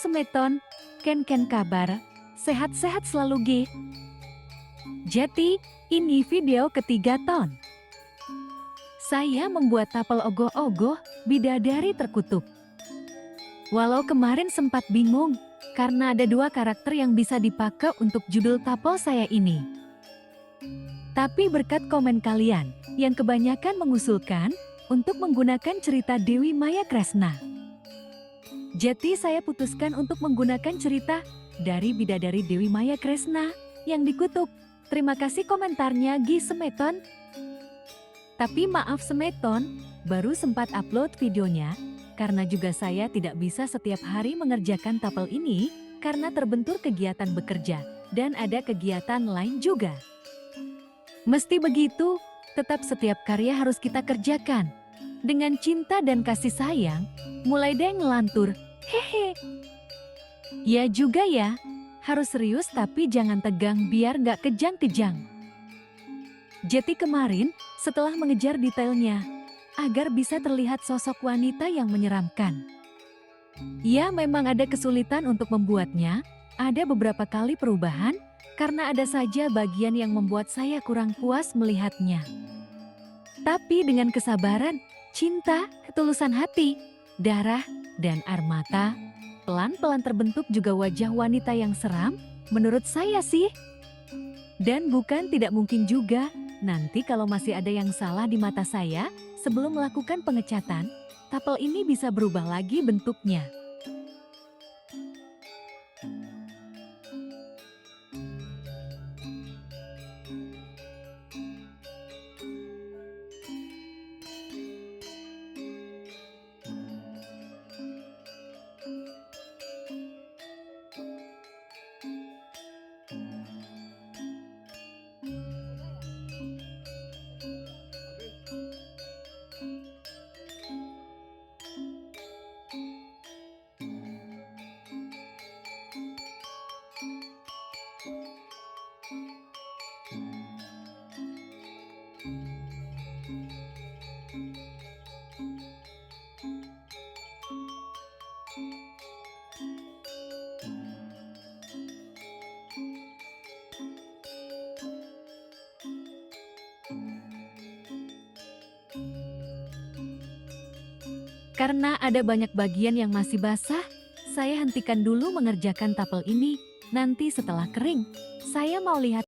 semeton, ken kabar, sehat-sehat selalu G. Jadi, ini video ketiga Ton. Saya membuat tapel ogoh-ogoh bidadari terkutuk. Walau kemarin sempat bingung, karena ada dua karakter yang bisa dipakai untuk judul tapel saya ini. Tapi berkat komen kalian, yang kebanyakan mengusulkan untuk menggunakan cerita Dewi Maya Kresna. Jadi saya putuskan untuk menggunakan cerita dari bidadari Dewi Maya Kresna yang dikutuk. Terima kasih komentarnya Gi Semeton. Tapi maaf Semeton, baru sempat upload videonya, karena juga saya tidak bisa setiap hari mengerjakan tapel ini, karena terbentur kegiatan bekerja, dan ada kegiatan lain juga. Mesti begitu, tetap setiap karya harus kita kerjakan. Dengan cinta dan kasih sayang, mulai deh ngelantur, hehe. Ya juga ya, harus serius tapi jangan tegang biar gak kejang-kejang. Jadi kemarin, setelah mengejar detailnya, agar bisa terlihat sosok wanita yang menyeramkan. Ya memang ada kesulitan untuk membuatnya, ada beberapa kali perubahan, karena ada saja bagian yang membuat saya kurang puas melihatnya. Tapi dengan kesabaran, cinta, ketulusan hati, darah, dan air mata, pelan-pelan terbentuk juga wajah wanita yang seram, menurut saya sih. Dan bukan tidak mungkin juga, nanti kalau masih ada yang salah di mata saya, sebelum melakukan pengecatan, tapel ini bisa berubah lagi bentuknya. Karena ada banyak bagian yang masih basah, saya hentikan dulu mengerjakan tapel ini. Nanti setelah kering, saya mau lihat